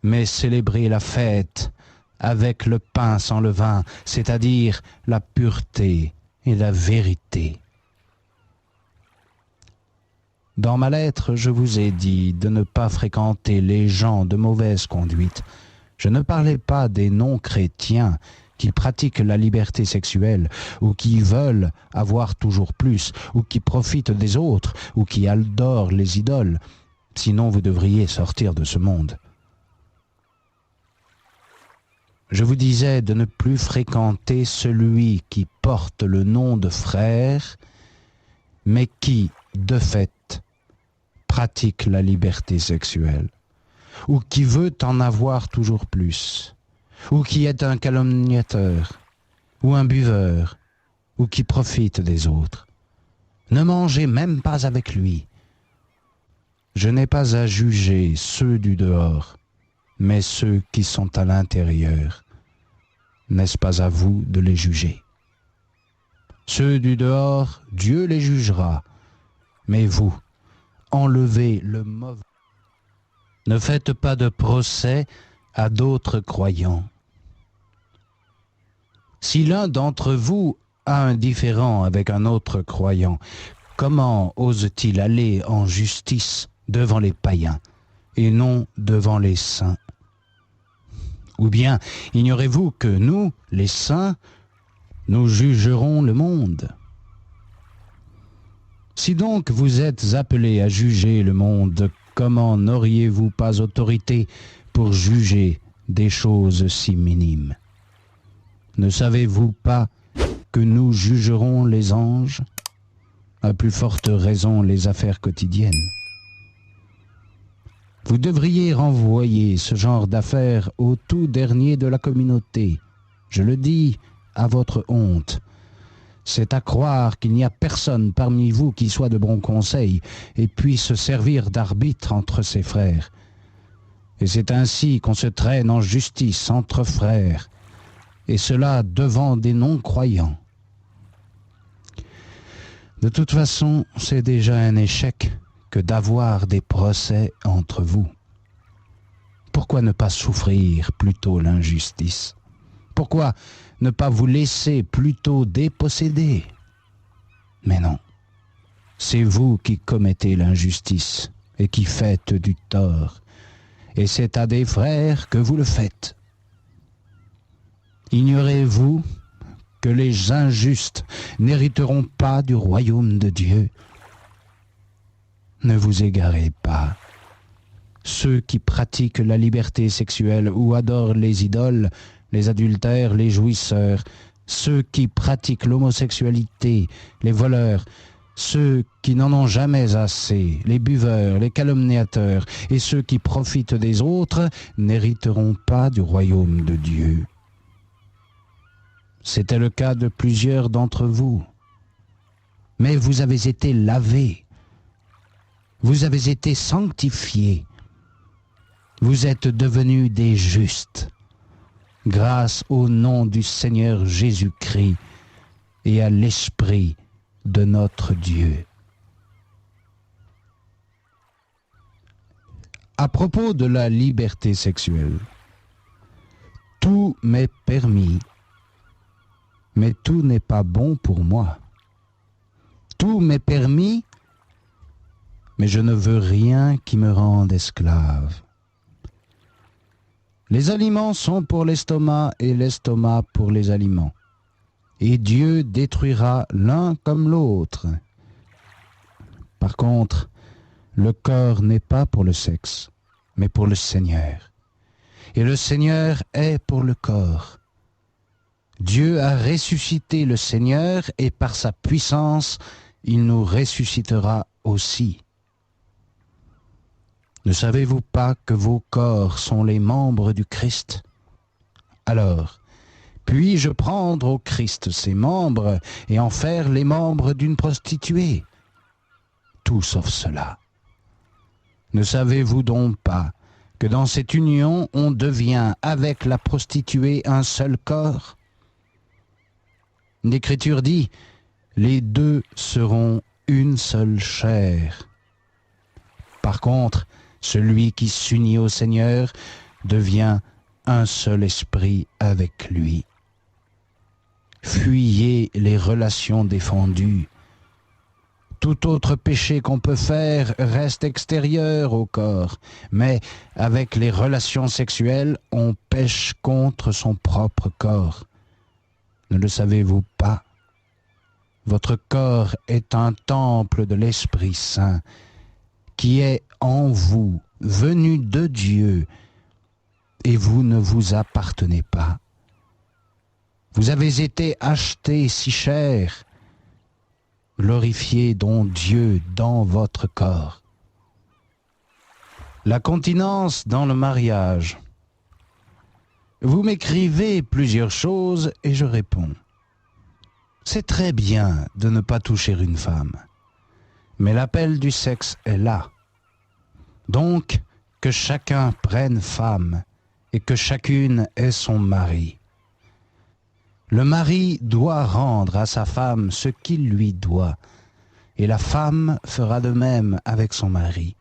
mais célébrez la fête avec le pain sans levain, c'est-à-dire la pureté et la vérité. Dans ma lettre, je vous ai dit de ne pas fréquenter les gens de mauvaise conduite. Je ne parlais pas des non-chrétiens qui pratiquent la liberté sexuelle, ou qui veulent avoir toujours plus, ou qui profitent des autres, ou qui adorent les idoles. Sinon, vous devriez sortir de ce monde. Je vous disais de ne plus fréquenter celui qui porte le nom de frère, mais qui, de fait, pratique la liberté sexuelle, ou qui veut en avoir toujours plus, ou qui est un calomniateur, ou un buveur, ou qui profite des autres. Ne mangez même pas avec lui. Je n'ai pas à juger ceux du dehors, mais ceux qui sont à l'intérieur. N'est-ce pas à vous de les juger? Ceux du dehors, Dieu les jugera, mais vous, enlevez le mauvais. Ne faites pas de procès à d'autres croyants. Si l'un d'entre vous a un différend avec un autre croyant, comment ose-t-il aller en justice devant les païens et non devant les saints? Ou bien ignorez-vous que nous, les saints, nous jugerons le monde? Si donc vous êtes appelés à juger le monde, comment n'auriez-vous pas autorité pour juger des choses si minimes? Ne savez-vous pas que nous jugerons les anges? À plus forte raison les affaires quotidiennes. Vous devriez renvoyer ce genre d'affaires au tout dernier de la communauté. Je le dis à votre honte. C'est à croire qu'il n'y a personne parmi vous qui soit de bon conseil et puisse servir d'arbitre entre ses frères. Et c'est ainsi qu'on se traîne en justice entre frères, et cela devant des non-croyants. De toute façon, c'est déjà un échec que d'avoir des procès entre vous. Pourquoi ne pas souffrir plutôt l'injustice? Pourquoi ne pas vous laisser plutôt déposséder? Mais non, c'est vous qui commettez l'injustice et qui faites du tort, et c'est à des frères que vous le faites. Ignorez-vous que les injustes n'hériteront pas du royaume de Dieu? Ne vous égarez pas. Ceux qui pratiquent la liberté sexuelle ou adorent les idoles, les adultères, les jouisseurs, ceux qui pratiquent l'homosexualité, les voleurs, ceux qui n'en ont jamais assez, les buveurs, les calomniateurs et ceux qui profitent des autres n'hériteront pas du royaume de Dieu. C'était le cas de plusieurs d'entre vous. Mais vous avez été lavés. Vous avez été sanctifiés. Vous êtes devenus des justes, grâce au nom du Seigneur Jésus-Christ et à l'Esprit de notre Dieu. À propos de la liberté sexuelle, tout m'est permis, mais tout n'est pas bon pour moi. Tout m'est permis, mais je ne veux rien qui me rende esclave. Les aliments sont pour l'estomac et l'estomac pour les aliments. Et Dieu détruira l'un comme l'autre. Par contre, le corps n'est pas pour le sexe, mais pour le Seigneur. Et le Seigneur est pour le corps. Dieu a ressuscité le Seigneur et par sa puissance, il nous ressuscitera aussi. Ne savez-vous pas que vos corps sont les membres du Christ? Alors, puis-je prendre au Christ ses membres et en faire les membres d'une prostituée? Tout sauf cela. Ne savez-vous donc pas que dans cette union, on devient avec la prostituée un seul corps? L'Écriture dit, les deux seront une seule chair. Par contre, celui qui s'unit au Seigneur devient un seul esprit avec lui. Fuyez les relations défendues. Tout autre péché qu'on peut faire reste extérieur au corps, mais avec les relations sexuelles, on pêche contre son propre corps. Ne le savez-vous pas? Votre corps est un temple de l'Esprit Saint, qui est en vous, venu de Dieu, et vous ne vous appartenez pas. Vous avez été achetés si cher. Glorifiez donc Dieu dans votre corps. La continence dans le mariage. Vous m'écrivez plusieurs choses et je réponds. C'est très bien de ne pas toucher une femme, mais l'appel du sexe est là. Donc, que chacun prenne femme et que chacune ait son mari. Le mari doit rendre à sa femme ce qu'il lui doit, et la femme fera de même avec son mari.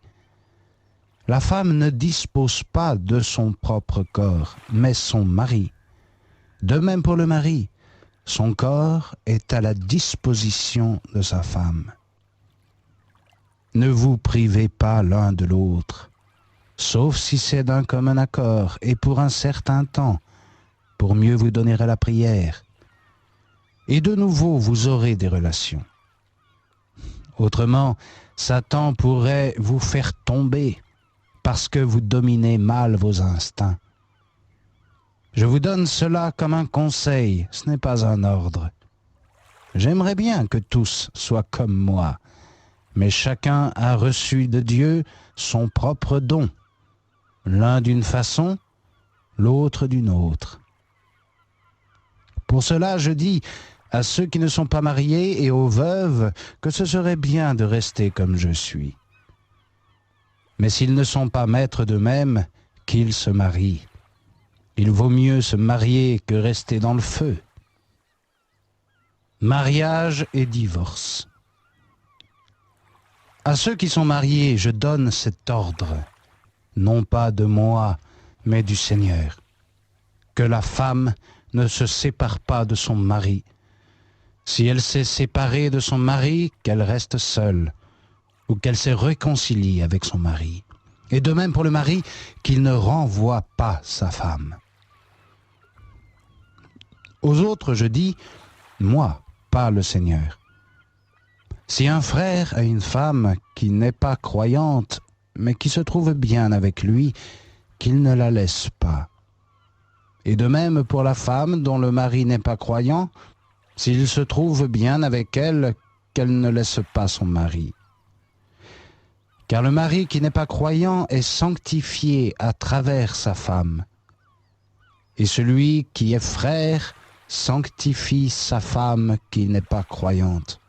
La femme ne dispose pas de son propre corps, mais son mari. De même pour le mari, son corps est à la disposition de sa femme. Ne vous privez pas l'un de l'autre, sauf si c'est d'un commun accord et pour un certain temps, pour mieux vous donner à la prière. Et de nouveau, vous aurez des relations. Autrement, Satan pourrait vous faire tomber parce que vous dominez mal vos instincts. Je vous donne cela comme un conseil, ce n'est pas un ordre. J'aimerais bien que tous soient comme moi, mais chacun a reçu de Dieu son propre don, l'un d'une façon, l'autre d'une autre. Pour cela, je dis à ceux qui ne sont pas mariés et aux veuves que ce serait bien de rester comme je suis. Mais s'ils ne sont pas maîtres d'eux-mêmes, qu'ils se marient. Il vaut mieux se marier que rester dans le feu. Mariage et divorce. À ceux qui sont mariés, je donne cet ordre, non pas de moi, mais du Seigneur, que la femme ne se sépare pas de son mari. Si elle s'est séparée de son mari, qu'elle reste seule, ou qu'elle se réconcilie avec son mari. Et de même pour le mari, qu'il ne renvoie pas sa femme. Aux autres, je dis, moi, pas le Seigneur. Si un frère a une femme qui n'est pas croyante, mais qui se trouve bien avec lui, qu'il ne la laisse pas. Et de même pour la femme dont le mari n'est pas croyant, s'il se trouve bien avec elle, qu'elle ne laisse pas son mari. Car le mari qui n'est pas croyant est sanctifié à travers sa femme. Et celui qui est frère sanctifie sa femme qui n'est pas croyante.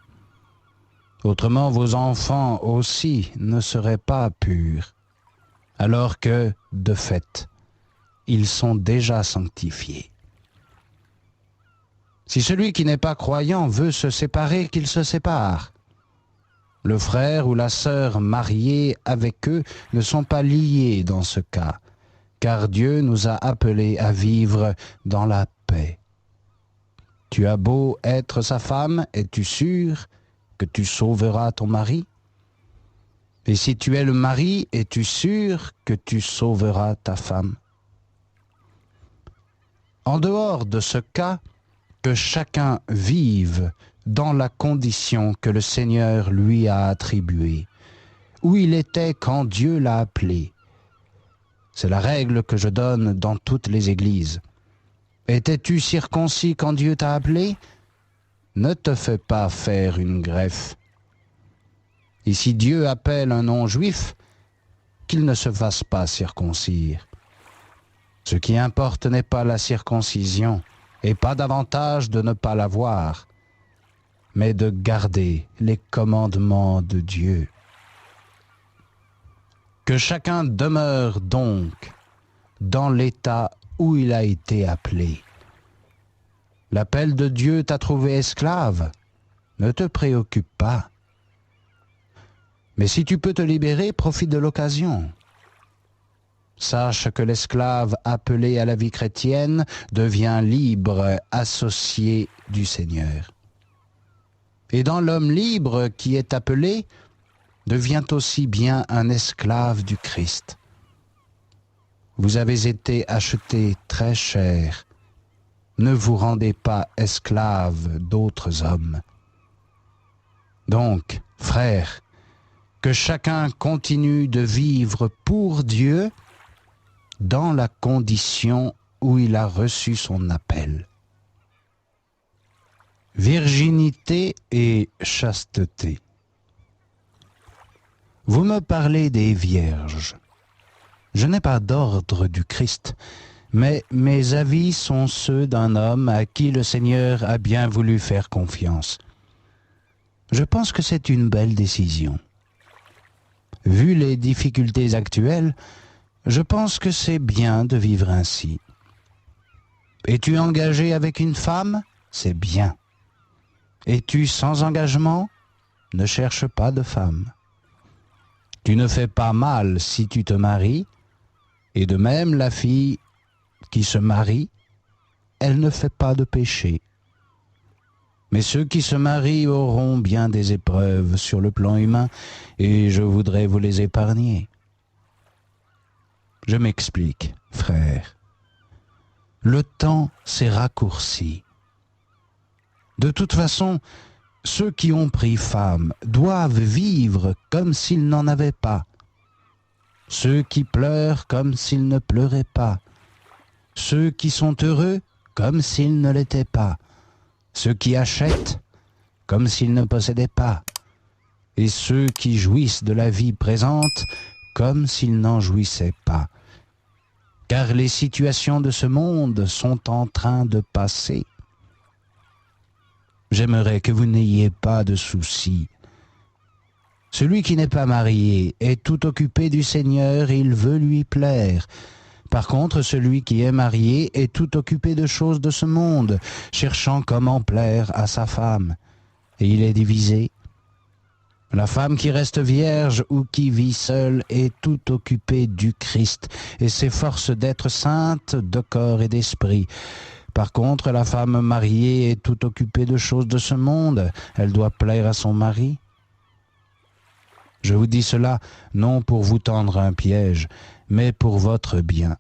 Autrement, vos enfants aussi ne seraient pas purs, alors que, de fait, ils sont déjà sanctifiés. Si celui qui n'est pas croyant veut se séparer, qu'il se sépare. Le frère ou la sœur mariés avec eux ne sont pas liés dans ce cas, car Dieu nous a appelés à vivre dans la paix. Tu as beau être sa femme, es-tu sûr que tu sauveras ton mari? Et si tu es le mari, es-tu sûr que tu sauveras ta femme? En dehors de ce cas, que chacun vive dans la condition que le Seigneur lui a attribuée, où il était quand Dieu l'a appelé. C'est la règle que je donne dans toutes les églises. Étais-tu circoncis quand Dieu t'a appelé? Ne te fais pas faire une greffe. Et si Dieu appelle un non-juif, qu'il ne se fasse pas circoncire. Ce qui importe n'est pas la circoncision, et pas davantage de ne pas l'avoir, mais de garder les commandements de Dieu. Que chacun demeure donc dans l'état où il a été appelé. L'appel de Dieu t'a trouvé esclave, ne te préoccupe pas. Mais si tu peux te libérer, profite de l'occasion. Sache que l'esclave appelé à la vie chrétienne devient libre, associé du Seigneur. Et dans l'homme libre qui est appelé, devient aussi bien un esclave du Christ. Vous avez été achetés très cher. Ne vous rendez pas esclaves d'autres hommes. Donc, frères, que chacun continue de vivre pour Dieu dans la condition où il a reçu son appel. Virginité et chasteté. Vous me parlez des vierges. Je n'ai pas d'ordre du Christ, mais mes avis sont ceux d'un homme à qui le Seigneur a bien voulu faire confiance. Je pense que c'est une belle décision. Vu les difficultés actuelles, je pense que c'est bien de vivre ainsi. Es-tu engagé avec une femme? C'est bien. Es-tu sans engagement? Ne cherche pas de femme. Tu ne fais pas mal si tu te maries, et de même la fille qui se marie, elle ne fait pas de péché. Mais ceux qui se marient auront bien des épreuves sur le plan humain, et je voudrais vous les épargner. Je m'explique, frère. Le temps s'est raccourci. De toute façon, Ceux qui ont pris femme doivent vivre comme s'ils n'en avaient pas. Ceux qui pleurent comme s'ils ne pleuraient pas. Ceux qui sont heureux comme s'ils ne l'étaient pas. Ceux qui achètent comme s'ils ne possédaient pas. Et ceux qui jouissent de la vie présente comme s'ils n'en jouissaient pas. Car les situations de ce monde sont en train de passer. J'aimerais que vous n'ayez pas de soucis. Celui qui n'est pas marié est tout occupé du Seigneur et il veut lui plaire. Par contre, celui qui est marié est tout occupé de choses de ce monde, cherchant comment plaire à sa femme. Et il est divisé. La femme qui reste vierge ou qui vit seule est tout occupée du Christ et s'efforce d'être sainte de corps et d'esprit. Par contre, la femme mariée est tout occupée de choses de ce monde. Elle doit plaire à son mari. Je vous dis cela non pour vous tendre un piège, mais pour votre bien,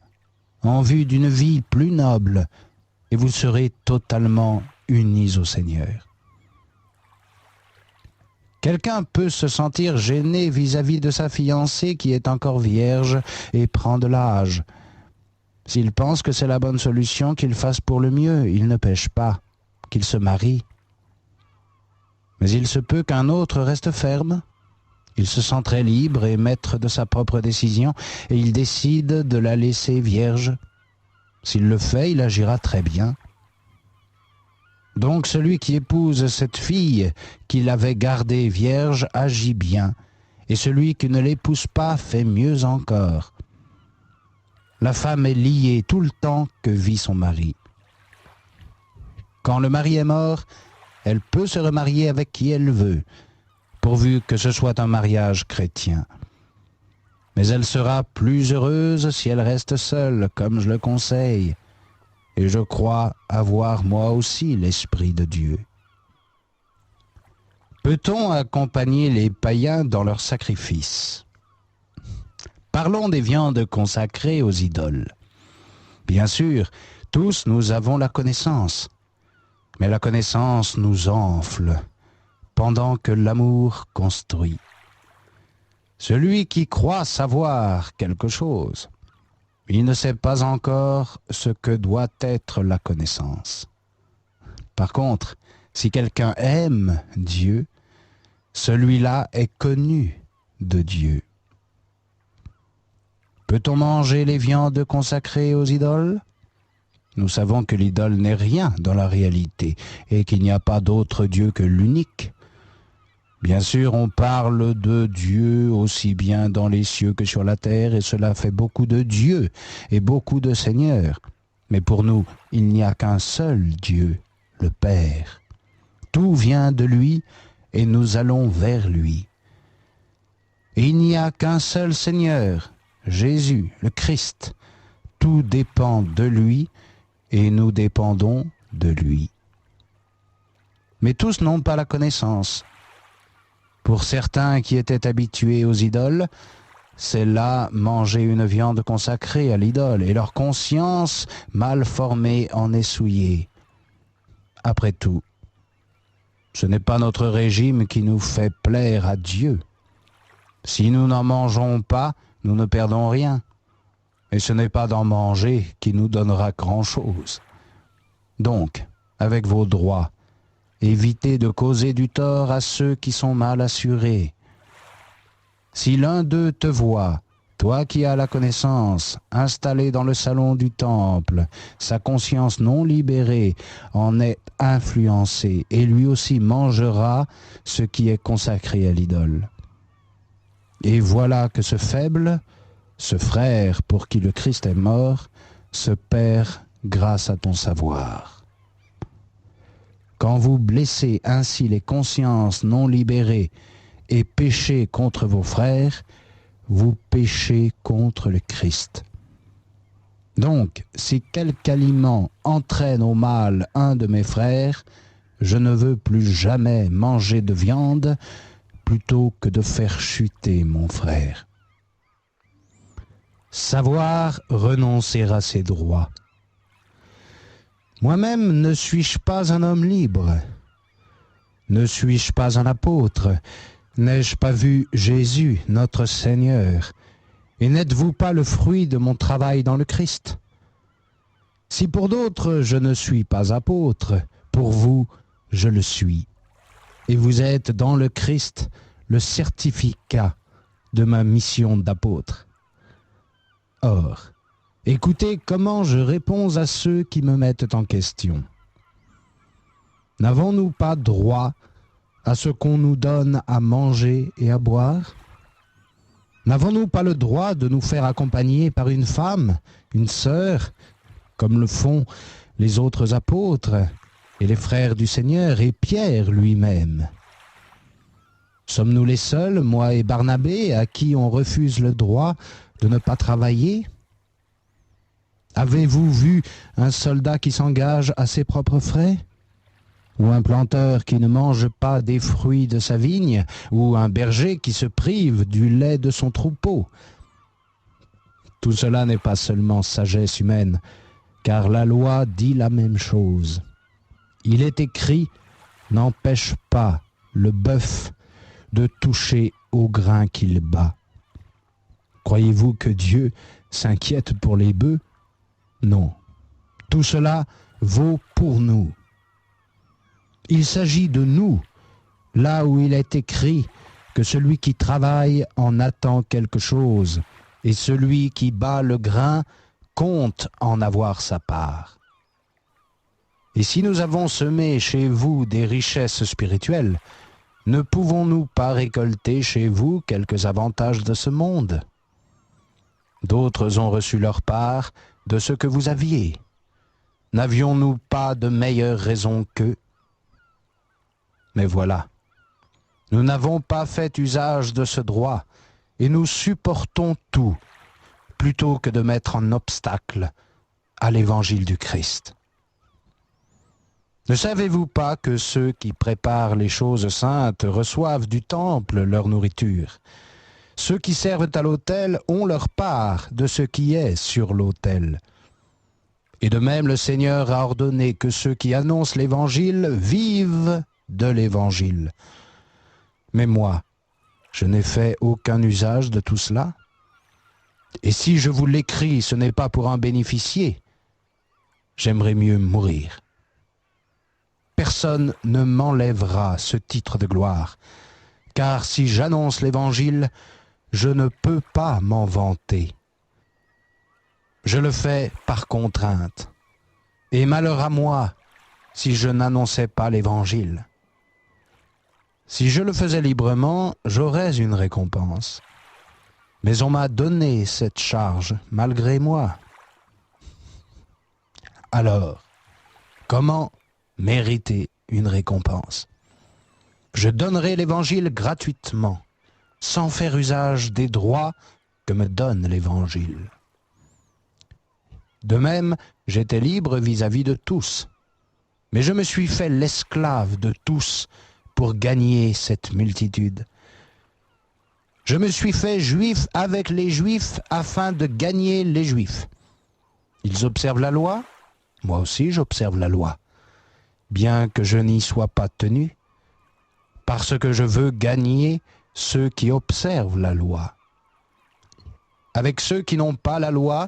en vue d'une vie plus noble, et vous serez totalement unis au Seigneur. Quelqu'un peut se sentir gêné vis-à-vis de sa fiancée qui est encore vierge et prend de l'âge. S'il pense que c'est la bonne solution, qu'il fasse pour le mieux, il ne pêche pas, qu'il se marie. Mais il se peut qu'un autre reste ferme. Il se sent très libre et maître de sa propre décision, et il décide de la laisser vierge. S'il le fait, il agira très bien. Donc celui qui épouse cette fille qu'il avait gardée vierge agit bien, et celui qui ne l'épouse pas fait mieux encore. La femme est liée tout le temps que vit son mari. Quand le mari est mort, elle peut se remarier avec qui elle veut, pourvu que ce soit un mariage chrétien. Mais elle sera plus heureuse si elle reste seule, comme je le conseille, et je crois avoir moi aussi l'Esprit de Dieu. Peut-on accompagner les païens dans leurs sacrifices ? Parlons des viandes consacrées aux idoles. Bien sûr, tous nous avons la connaissance, mais la connaissance nous enfle, pendant que l'amour construit. Celui qui croit savoir quelque chose, il ne sait pas encore ce que doit être la connaissance. Par contre, si quelqu'un aime Dieu, celui-là est connu de Dieu. Peut-on manger les viandes consacrées aux idoles ? Nous savons que l'idole n'est rien dans la réalité et qu'il n'y a pas d'autre Dieu que l'unique. Bien sûr, on parle de Dieu aussi bien dans les cieux que sur la terre, et cela fait beaucoup de dieux et beaucoup de seigneurs. Mais pour nous, il n'y a qu'un seul Dieu, le Père. Tout vient de lui et nous allons vers lui. Et il n'y a qu'un seul Seigneur, Jésus, le Christ. Tout dépend de lui et nous dépendons de lui. Mais tous n'ont pas la connaissance. Pour certains qui étaient habitués aux idoles, c'est là manger une viande consacrée à l'idole, et leur conscience mal formée en est souillée. Après tout, ce n'est pas notre régime qui nous fait plaire à Dieu. Si nous n'en mangeons pas, nous ne perdons rien. Et ce n'est pas d'en manger qui nous donnera grand-chose. Donc, avec vos droits, évitez de causer du tort à ceux qui sont mal assurés. Si l'un d'eux te voit, toi qui as la connaissance, installé dans le salon du temple, sa conscience non libérée en est influencée, et lui aussi mangera ce qui est consacré à l'idole. Et voilà que ce faible, ce frère pour qui le Christ est mort, se perd grâce à ton savoir. Quand vous blessez ainsi les consciences non libérées et péchez contre vos frères, vous péchez contre le Christ. Donc, si quelque aliment entraîne au mal un de mes frères, je ne veux plus jamais manger de viande plutôt que de faire chuter mon frère. Savoir renoncer à ses droits. Moi-même ne suis-je pas un homme libre ? Ne suis-je pas un apôtre? N'ai-je pas vu Jésus, notre Seigneur? Et n'êtes-vous pas le fruit de mon travail dans le Christ? Si pour d'autres je ne suis pas apôtre, pour vous je le suis. Et vous êtes dans le Christ le certificat de ma mission d'apôtre. Or, écoutez comment je réponds à ceux qui me mettent en question. N'avons-nous pas droit à ce qu'on nous donne à manger et à boire? N'avons-nous pas le droit de nous faire accompagner par une femme, une sœur, comme le font les autres apôtres et les frères du Seigneur et Pierre lui-même? Sommes-nous les seuls, moi et Barnabé, à qui on refuse le droit de ne pas travailler? Avez-vous vu un soldat qui s'engage à ses propres frais? Ou un planteur qui ne mange pas des fruits de sa vigne? Ou un berger qui se prive du lait de son troupeau? Tout cela n'est pas seulement sagesse humaine, car la loi dit la même chose. Il est écrit: n'empêche pas le bœuf de toucher au grain qu'il bat. Croyez-vous que Dieu s'inquiète pour les bœufs? Non. Tout cela vaut pour nous. Il s'agit de nous, là où il est écrit que celui qui travaille en attend quelque chose, et celui qui bat le grain compte en avoir sa part. Et si nous avons semé chez vous des richesses spirituelles, ne pouvons-nous pas récolter chez vous quelques avantages de ce monde? D'autres ont reçu leur part de ce que vous aviez. N'avions-nous pas de meilleures raisons qu'eux? Mais voilà, nous n'avons pas fait usage de ce droit, et nous supportons tout, plutôt que de mettre en obstacle à l'évangile du Christ. Ne savez-vous pas que ceux qui préparent les choses saintes reçoivent du temple leur nourriture? Ceux qui servent à l'autel ont leur part de ce qui est sur l'autel. Et de même, le Seigneur a ordonné que ceux qui annoncent l'Évangile vivent de l'Évangile. Mais moi, je n'ai fait aucun usage de tout cela. Et si je vous l'écris, ce n'est pas pour en bénéficier. J'aimerais mieux mourir. Personne ne m'enlèvera ce titre de gloire, car si j'annonce l'Évangile, je ne peux pas m'en vanter. Je le fais par contrainte, et malheur à moi si je n'annonçais pas l'Évangile. Si je le faisais librement, j'aurais une récompense. Mais on m'a donné cette charge malgré moi. Alors, comment mériter une récompense? Je donnerai l'Évangile gratuitement, sans faire usage des droits que me donne l'Évangile. De même, j'étais libre vis-à-vis de tous, mais je me suis fait l'esclave de tous pour gagner cette multitude. Je me suis fait juif avec les Juifs afin de gagner les Juifs. Ils observent la loi, moi aussi j'observe la loi, bien que je n'y sois pas tenu, parce que je veux gagner ceux qui observent la loi. Avec ceux qui n'ont pas la loi,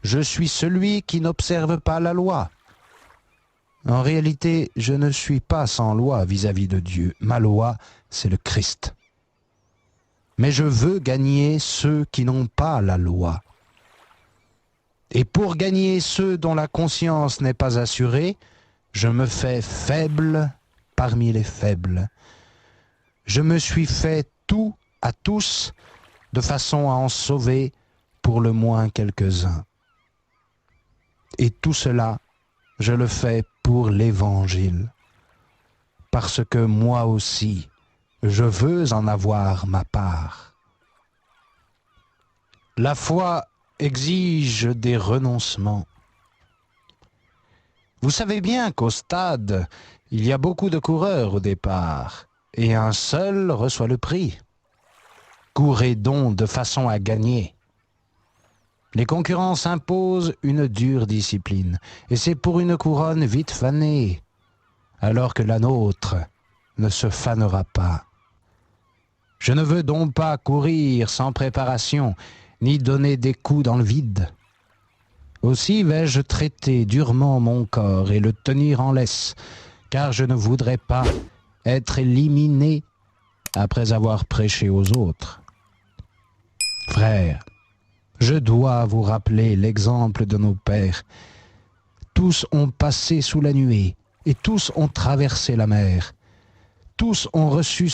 je suis celui qui n'observe pas la loi. En réalité, je ne suis pas sans loi vis-à-vis de Dieu. Ma loi, c'est le Christ. Mais je veux gagner ceux qui n'ont pas la loi. Et pour gagner ceux dont la conscience n'est pas assurée, je me fais faible parmi les faibles. Je me suis fait tout à tous de façon à en sauver pour le moins quelques-uns. Et tout cela, je le fais pour l'Évangile, parce que moi aussi, je veux en avoir ma part. La foi exige des renoncements. Vous savez bien qu'au stade, il y a beaucoup de coureurs au départ, et un seul reçoit le prix. Courez donc de façon à gagner. Les concurrents imposent une dure discipline, et c'est pour une couronne vite fanée, alors que la nôtre ne se fanera pas. Je ne veux donc pas courir sans préparation, ni donner des coups dans le vide. Aussi vais-je traiter durement mon corps et le tenir en laisse, car je ne voudrais pas être éliminé après avoir prêché aux autres. Frères, je dois vous rappeler l'exemple de nos pères. Tous ont passé sous la nuée, et tous ont traversé la mer. Tous ont reçu